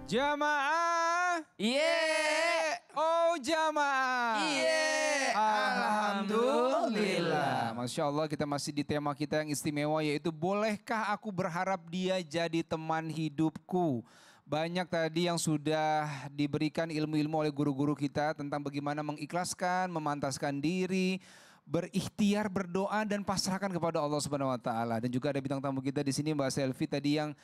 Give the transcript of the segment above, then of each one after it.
Jamaah. Oh jamaah. Alhamdulillah. Masya Allah, kita masih di tema kita yang istimewa, yaitu bolehkah aku berharap dia jadi teman hidupku. Banyak tadi yang sudah diberikan ilmu-ilmu oleh guru-guru kita tentang bagaimana mengikhlaskan, memantaskan diri, berikhtiar, berdoa dan pasrahkan kepada Allah Subhanahu wa taala. Dan juga ada bintang tamu kita di sini, Mbak Selvi tadi yang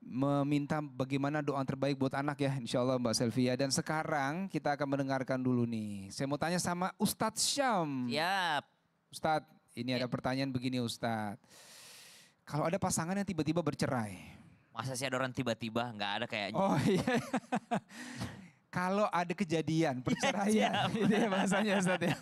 meminta bagaimana doa terbaik buat anak ya, insya Allah Mbak Selvia. Dan sekarang kita akan mendengarkan dulu nih. Saya mau tanya sama Ustadz Syam. Siap. Ustadz, ini ada pertanyaan begini Ustadz. Kalau ada pasangan yang tiba-tiba bercerai. Masa sih ada orang tiba-tiba, nggak ada kayaknya. Oh iya. Kalau ada kejadian perceraian, itu ya bahasanya Ustadz ya.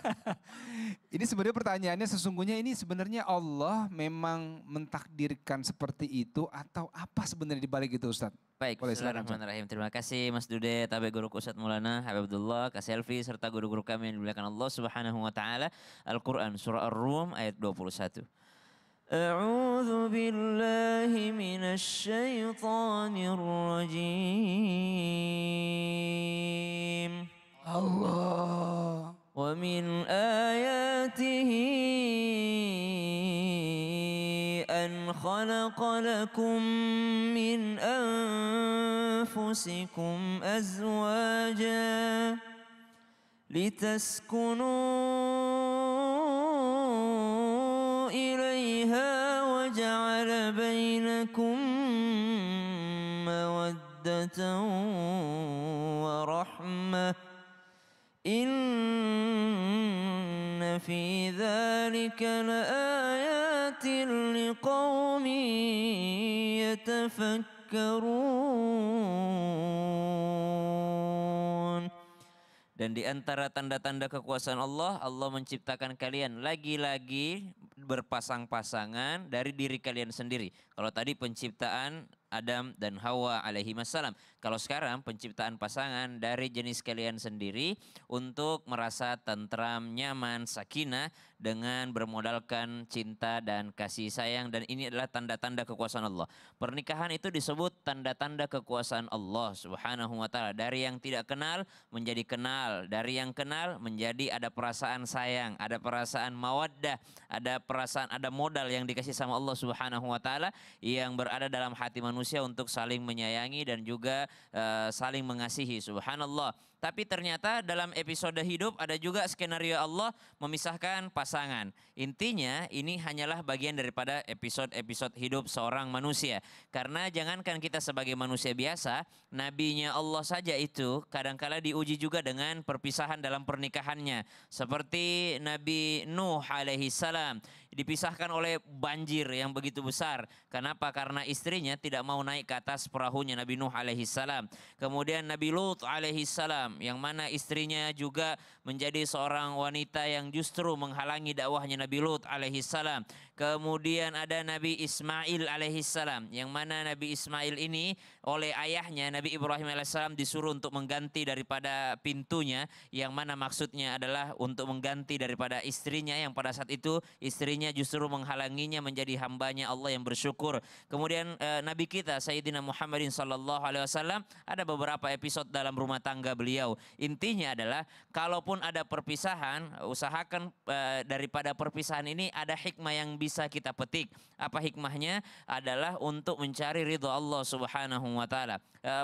Ini sebenarnya pertanyaannya, sesungguhnya ini sebenarnya Allah memang mentakdirkan seperti itu atau apa sebenarnya di balik itu Ustadz? Baik, bismillahirrahmanirrahim. Terima kasih Mas Dude, Tabe Guru Ustadz Maulana Habib Abdullah, Kak Selvi, serta guru-guru kami yang dimuliakan Allah Subhanahu wa taala. Al-Qur'an surah Ar-Rum ayat 21. أعوذ بالله من الشيطان الرجيم Allah. ومن آياته أن خلق لكم من أنفسكم أزواجا لتسكنوا إليها وجعل بينكم مودة ورحمة إن في ذلك لآيات لقوم يتفكرون. Dan di antara tanda-tanda kekuasaan Allah, Allah menciptakan kalian lagi-lagi berpasang-pasangan dari diri kalian sendiri. Kalau tadi penciptaan Adam dan Hawa alaihi wassalam. Kalau sekarang penciptaan pasangan dari jenis kalian sendiri untuk merasa tentram, nyaman, sakinah dengan bermodalkan cinta dan kasih sayang. Dan ini adalah tanda-tanda kekuasaan Allah. Pernikahan itu disebut tanda-tanda kekuasaan Allah Subhanahu wa taala. Dari yang tidak kenal menjadi kenal, dari yang kenal menjadi ada perasaan sayang, ada perasaan mawaddah, ada perasaan, ada modal yang dikasih sama Allah Subhanahu wa taala yang berada dalam hati manusia untuk saling menyayangi dan juga saling mengasihi. Subhanallah. Tapi ternyata dalam episode hidup ada juga skenario Allah memisahkan pasangan. Intinya ini hanyalah bagian daripada episode-episode hidup seorang manusia. Karena jangankan kita sebagai manusia biasa, nabinya Allah saja itu kadangkala diuji juga dengan perpisahan dalam pernikahannya. Seperti Nabi Nuh alaihi salam dipisahkan oleh banjir yang begitu besar. Kenapa? Karena istrinya tidak mau naik ke atas perahunya Nabi Nuh alaihi salam. Kemudian Nabi Lut alaihi salam yang mana istrinya juga menjadi seorang wanita yang justru menghalangi dakwahnya Nabi Lut alaihi salam. Kemudian ada Nabi Ismail alaihi salam yang mana Nabi Ismail ini oleh ayahnya Nabi Ibrahim alaihi salam disuruh untuk mengganti daripada pintunya, yang mana maksudnya adalah untuk mengganti daripada istrinya yang pada saat itu istrinya justru menghalanginya menjadi hambanya Allah yang bersyukur. Kemudian Nabi kita Sayyidina Muhammadin sallallahu alaihi wasallam ada beberapa episode dalam rumah tangga beliau. Intinya adalah kalaupun ada perpisahan, usahakan daripada perpisahan ini ada hikmah yang bisa kita petik. Apa hikmahnya? Adalah untuk mencari ridho Allah Subhanahu wa taala.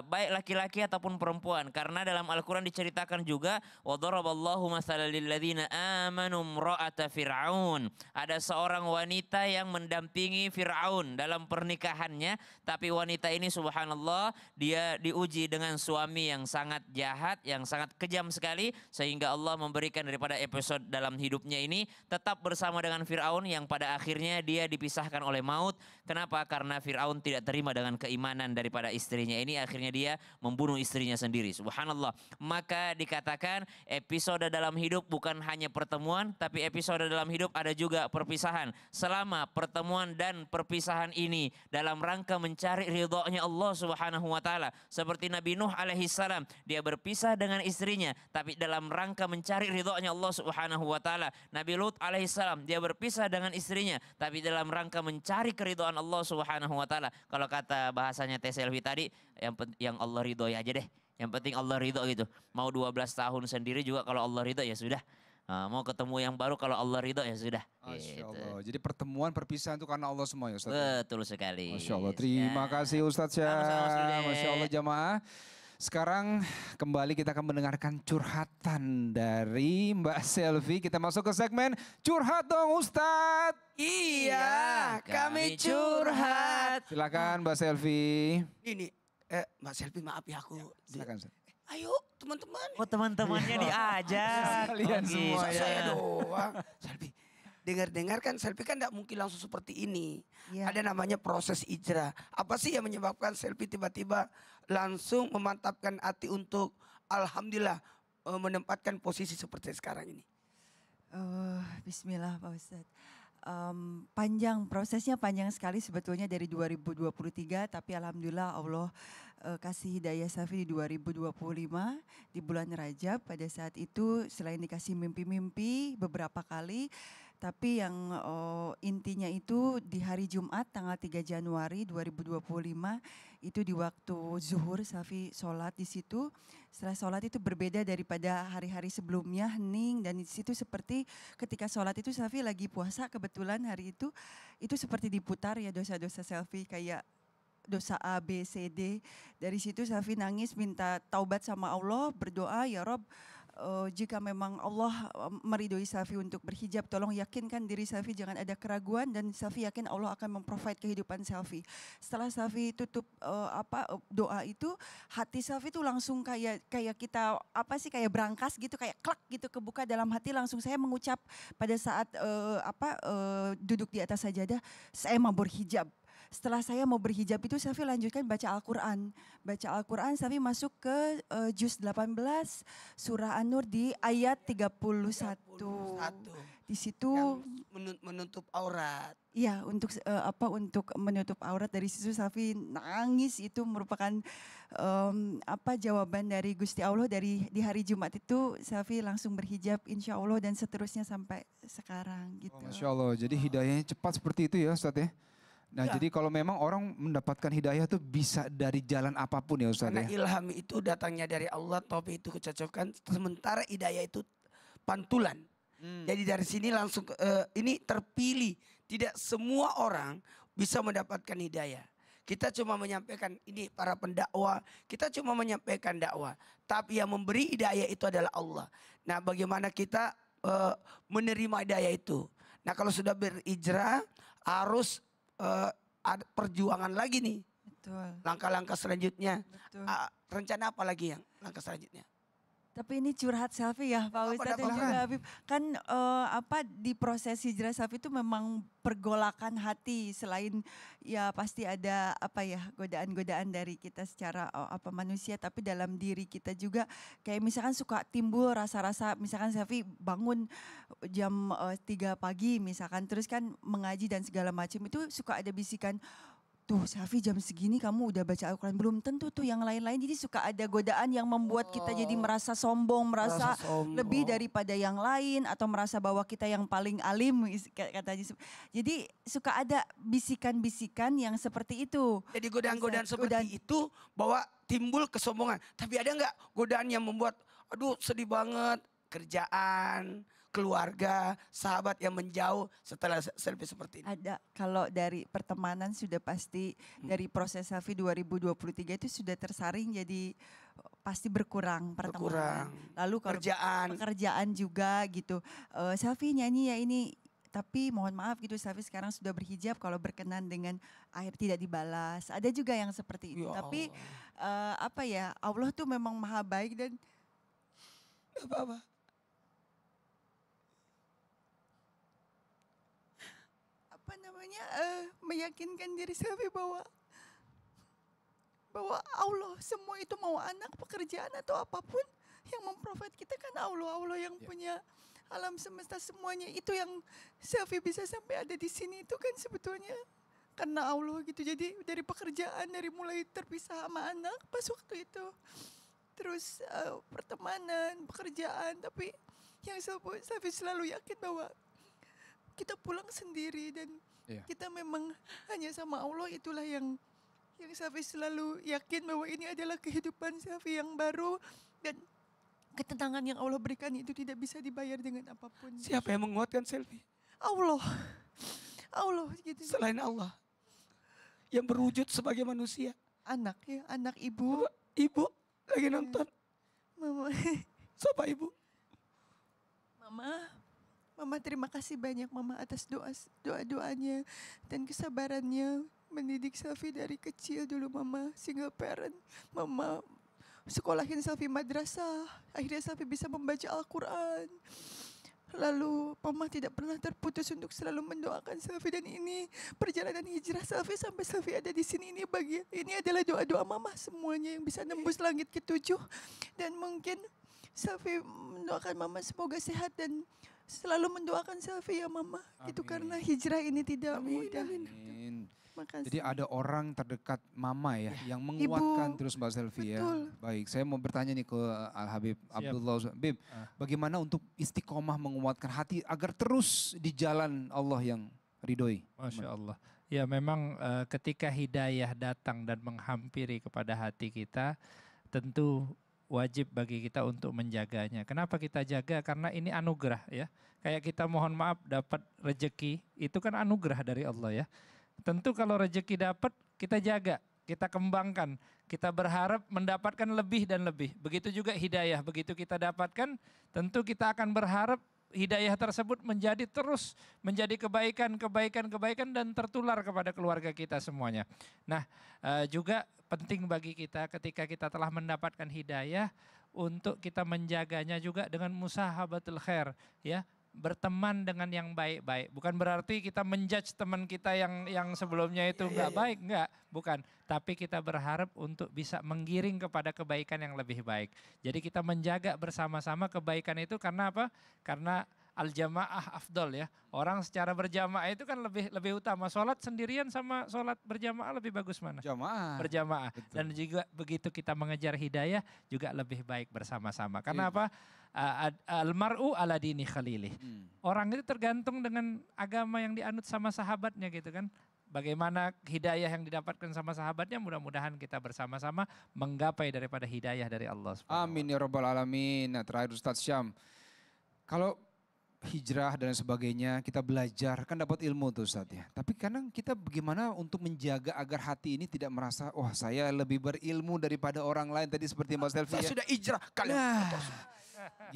Baik laki-laki ataupun perempuan, karena dalam Al-Qur'an diceritakan juga wa daraballahu mathalan lil ladzina amanu imra'ata fir'aun. Ada seorang wanita yang mendampingi Fir'aun dalam pernikahannya, tapi wanita ini subhanallah dia diuji dengan suami yang sangat jahat, yang sangat kejam sekali, sehingga Allah memberikan daripada episode dalam hidupnya ini tetap bersama dengan Fir'aun yang pada akhirnya dia dipisahkan oleh maut. Kenapa? Karena Fir'aun tidak terima dengan keimanan daripada istrinya ini, akhirnya dia membunuh istrinya sendiri. Subhanallah. Maka dikatakan episode dalam hidup bukan hanya pertemuan, tapi episode dalam hidup ada juga perpisahan. Selama pertemuan dan perpisahan ini dalam rangka mencari ridhonya Allah Subhanahu wa taala. Seperti Nabi Nuh alaihi salam, dia berpisah dengan istrinya tapi dalam rangka mencari ridhonya Allah Subhanahu wa taala. Nabi Lut alaihi salam, dia berpisah dengan istrinya tapi dalam rangka mencari keridhaan meridhokan Allah Subhanahu wa taala. Kalau kata bahasanya Teh Selvi tadi, yang Allah ridhoi aja deh. Yang penting Allah ridho gitu. Mau 12 tahun sendiri juga kalau Allah ridho ya sudah. Mau ketemu yang baru kalau Allah ridho ya sudah. Masya Gitu. Allah. Jadi pertemuan perpisahan itu karena Allah semua ya Ustadz. Betul sekali. Masya Allah. Terima kasih Ustadz Syah. Sama-sama, Mas Dude. Masya Allah jamaah. Sekarang kembali kita akan mendengarkan curhatan dari Mbak Selvi. Kita masuk ke segmen Curhat Dong Ustadz. Iya, kami curhat. Silakan Mbak Selvi. Ini, Mbak Selvi maaf ya aku. Silakan Ustadz. Ayo teman-teman. Oh teman-temannya diajak. Kalian Oh, semua gitu. ya. Saya doang. Selvi, dengar-dengar kan Selvi kan tidak mungkin langsung seperti ini. Iya. Ada namanya proses ijrah. Apa sih yang menyebabkan Selvi tiba-tiba langsung memantapkan hati untuk alhamdulillah menempatkan posisi seperti sekarang ini? Bismillah Pak Ustadz. Prosesnya panjang sekali sebetulnya dari 2023, tapi alhamdulillah Allah kasih hidayah Safi di 2025 di bulan Rajab. Pada saat itu selain dikasih mimpi-mimpi beberapa kali, tapi yang intinya itu di hari Jumat tanggal 3 Januari 2025 itu di waktu zuhur Safi sholat di situ. Setelah sholat itu berbeda daripada hari-hari sebelumnya, hening, dan di situ seperti ketika sholat itu Safi lagi puasa, kebetulan hari itu seperti diputar ya dosa-dosa Safi kayak dosa A, B, C, D. Dari situ Safi nangis minta taubat sama Allah, berdoa ya Rob, jika memang Allah meridhoi Safi untuk berhijab, tolong yakinkan diri Safi jangan ada keraguan, dan Safi yakin Allah akan memprovide kehidupan Safi. Setelah Safi tutup doa itu, hati Safi itu langsung kayak kita kayak berangkas gitu, kayak klak gitu kebuka dalam hati, langsung saya mengucap pada saat duduk di atas sajadah, saya mau berhijab. Setelah saya mau berhijab itu Safi lanjutkan baca Al-Quran. Baca Al-Quran Safi masuk ke juz 18 surah An-Nur di ayat 31. Di situ Yang menutup aurat. iya untuk menutup aurat. Dari situ Safi nangis, itu merupakan jawaban dari Gusti Allah. Di hari Jumat itu Safi langsung berhijab insya Allah dan seterusnya sampai sekarang gitu. Masya Allah. Jadi hidayahnya cepat seperti itu ya Ustadz ya. Nah Ya. jadi kalau memang orang mendapatkan hidayah itu bisa dari jalan apapun ya Ustadz Karena ya. ilham itu datangnya dari Allah, taufik itu kecocokan, sementara hidayah itu pantulan. Jadi dari sini langsung ini terpilih. Tidak semua orang bisa mendapatkan hidayah. Kita cuma menyampaikan, ini para pendakwah, kita cuma menyampaikan dakwah. Tapi yang memberi hidayah itu adalah Allah. Nah bagaimana kita menerima hidayah itu. Nah kalau sudah berijrah harus ada perjuangan lagi nih. Betul. Langkah-langkah selanjutnya. Betul. Rencana apa lagi yang langkah selanjutnya? Tapi ini curhat Safi ya Pak Ustadz dan juga Habib. Kan di proses hijrah Safi itu memang pergolakan hati, selain ya pasti ada godaan-godaan dari kita secara manusia, tapi dalam diri kita juga kayak misalkan suka timbul rasa-rasa, misalkan Safi bangun jam 3 pagi misalkan, terus kan mengaji dan segala macam, itu suka ada bisikan, tuh Safi jam segini kamu udah baca Al-Quran, belum tentu tuh yang lain-lain. Jadi suka ada godaan yang membuat kita jadi merasa sombong, merasa lebih daripada yang lain, atau merasa bahwa kita yang paling alim katanya. Jadi suka ada bisikan-bisikan yang seperti itu. Jadi godaan-godaan seperti itu bahwa timbul kesombongan. Tapi ada nggak godaan yang membuat, aduh sedih banget, kerjaan, keluarga, sahabat yang menjauh setelah selfie seperti ini? Ada, kalau dari pertemanan sudah pasti dari proses Safi 2023 itu sudah tersaring, jadi pasti berkurang pertemanan. Lalu kalau pekerjaan juga gitu, Safi nyanyi ya ini, tapi mohon maaf gitu Safi sekarang sudah berhijab, kalau berkenan dengan air tidak dibalas. Ada juga yang seperti itu. Ya Tapi Allah tuh memang maha baik dan Apa-apa? meyakinkan diri Safi bahwa Allah semua itu, mau anak, pekerjaan atau apapun yang memprovide kita kan Allah yang punya alam semesta semuanya. Itu yang Safi bisa sampai ada di sini itu kan sebetulnya karena Allah gitu. Jadi dari pekerjaan, dari mulai terpisah sama anak pas waktu itu, terus pertemanan, pekerjaan, tapi yang Safi selalu yakin bahwa kita pulang sendiri dan Iya. Kita memang hanya sama Allah, itulah yang Safi selalu yakin bahwa ini adalah kehidupan Safi yang baru, dan ketenangan yang Allah berikan itu tidak bisa dibayar dengan apapun. Siapa yang menguatkan Selfie? Allah. Allah gitu. Selain Allah. Yang berwujud sebagai manusia. Anak ya, anak ibu. Ibu lagi nonton. Mama. Siapa ibu? Mama terima kasih banyak Mama atas doanya dan kesabarannya mendidik Safi dari kecil dulu Mama, single parent. Mama sekolahin Safi madrasah, akhirnya Safi bisa membaca Al-Quran. Lalu Mama tidak pernah terputus untuk selalu mendoakan Safi, dan ini perjalanan hijrah Safi sampai Safi ada di sini, ini adalah doa-doa Mama semuanya yang bisa nembus langit ke-7. Dan mungkin Safi mendoakan Mama semoga sehat dan selalu mendoakan Safi ya Mama. Itu karena hijrah ini tidak mudah. Amin. Makasih. Jadi ada orang terdekat Mama ya yang menguatkan terus Mbak Selfie ya. betul. Baik, saya mau bertanya nih ke Al Habib Abdullah. Bib, bagaimana untuk istiqomah menguatkan hati agar terus di jalan Allah yang ridhoi? Masya Allah. Ya memang ketika hidayah datang dan menghampiri kepada hati kita, tentu wajib bagi kita untuk menjaganya. Kenapa kita jaga? Karena ini anugerah ya. Kayak kita mohon maaf dapat rejeki, itu kan anugerah dari Allah ya. Tentu kalau rejeki dapat, kita jaga, kita kembangkan, kita berharap mendapatkan lebih dan lebih. Begitu juga hidayah, begitu kita dapatkan, tentu kita akan berharap hidayah tersebut terus menjadi kebaikan dan tertular kepada keluarga kita semuanya. Nah, juga penting bagi kita ketika kita telah mendapatkan hidayah untuk kita menjaganya juga dengan musahabatul khair, ya. Berteman dengan yang baik-baik. Bukan berarti kita menjudge teman kita yang sebelumnya itu enggak baik, enggak, bukan. Tapi kita berharap untuk bisa menggiring kepada kebaikan yang lebih baik. Jadi kita menjaga bersama-sama kebaikan itu karena apa? Karena al-jamaah afdol ya. Orang secara berjamaah itu kan lebih utama. Sholat sendirian sama sholat berjamaah lebih bagus mana? Jamaah. Berjamaah. Betul. Dan juga begitu kita mengejar hidayah juga lebih baik bersama-sama. Karena apa? Almar'u ala dini khalilih. Orang itu tergantung dengan agama yang dianut sama sahabatnya gitu kan. Bagaimana hidayah yang didapatkan sama sahabatnya, mudah-mudahan kita bersama-sama menggapai daripada hidayah dari Allah SWT. Amin ya rabbal alamin. Nah, terakhir Ustadz Syam, kalau hijrah dan sebagainya kita belajar kan dapat ilmu tuh Ustadz ya. Tapi kadang kita bagaimana untuk menjaga agar hati ini tidak merasa wah saya lebih berilmu daripada orang lain tadi seperti Mbak Selfie Saya ya. sudah hijrah kalian.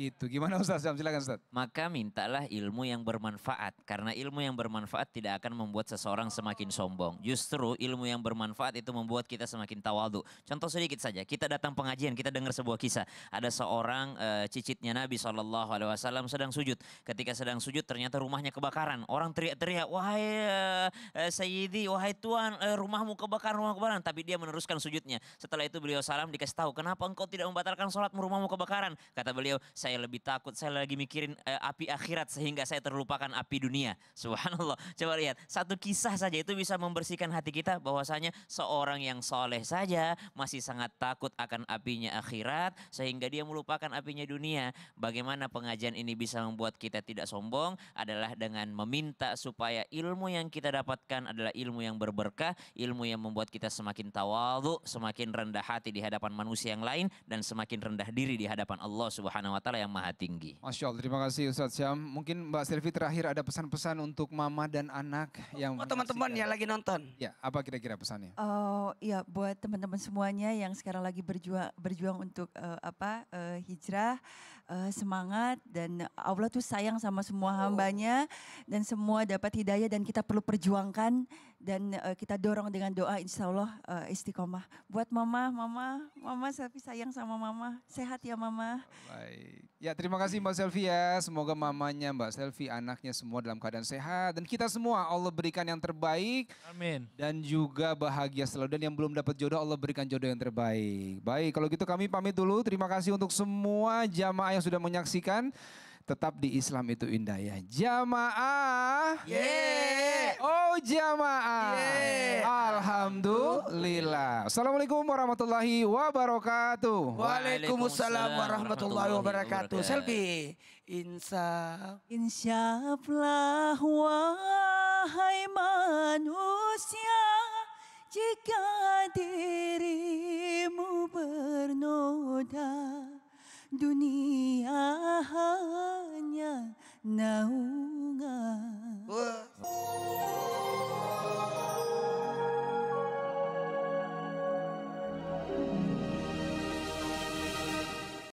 Gitu. Gimana Ustadz Syam? Silakan Ustadz. Maka mintalah ilmu yang bermanfaat. Karena ilmu yang bermanfaat tidak akan membuat seseorang semakin sombong. Justru ilmu yang bermanfaat itu membuat kita semakin tawadhu. Contoh sedikit saja. Kita datang pengajian, kita dengar sebuah kisah. Ada seorang cicitnya Nabi SAW sedang sujud. Ketika sedang sujud ternyata rumahnya kebakaran. Orang teriak-teriak, wahai Sayyidi, wahai Tuhan, rumahmu kebakaran, rumah kebakaran. Tapi dia meneruskan sujudnya. Setelah itu beliau salam dikasih tahu, kenapa engkau tidak membatalkan sholatmu, rumahmu kebakaran? Kata beliau, saya lebih takut, saya lagi mikirin api akhirat sehingga saya terlupakan api dunia. Subhanallah. Coba lihat, satu kisah saja itu bisa membersihkan hati kita bahwasanya seorang yang soleh saja masih sangat takut akan apinya akhirat sehingga dia melupakan apinya dunia. Bagaimana pengajian ini bisa membuat kita tidak sombong adalah dengan meminta supaya ilmu yang kita dapatkan adalah ilmu yang berberkah, ilmu yang membuat kita semakin tawadhu, semakin rendah hati di hadapan manusia yang lain dan semakin rendah diri di hadapan Allah Subhanahu wa taala yang maha tinggi. Masya Allah, terima kasih Ustadz Syam. Mungkin Mbak Selfie terakhir ada pesan-pesan untuk mama dan anak yang Teman-teman yang lagi nonton. Ya, apa kira-kira pesannya? Oh ya, buat teman-teman semuanya yang sekarang lagi berjuang untuk hijrah, semangat, dan Allah tuh sayang sama semua hambanya dan semua dapat hidayah dan kita perlu perjuangkan dan kita dorong dengan doa insya Allah istiqomah. Buat mama Selfie sayang sama mama, sehat ya mama. Baik. Ya, terima kasih Mbak Selfie ya. Semoga mamanya Mbak Selfie, anaknya semua dalam keadaan sehat. Dan kita semua Allah berikan yang terbaik. Amin. Dan juga bahagia selalu. Dan yang belum dapat jodoh Allah berikan jodoh yang terbaik. Baik, kalau gitu kami pamit dulu. Terima kasih untuk semua jamaah yang sudah menyaksikan. Tetap di Islam itu indah ya. Jamaah. Yeay. Oh jamaah. Yeay. Alhamdulillah. Assalamualaikum warahmatullahi wabarakatuh. Waalaikumsalam warahmatullahi wabarakatuh. Selfie. Insyaallah Wahai manusia, jika dirimu bernoda, dunia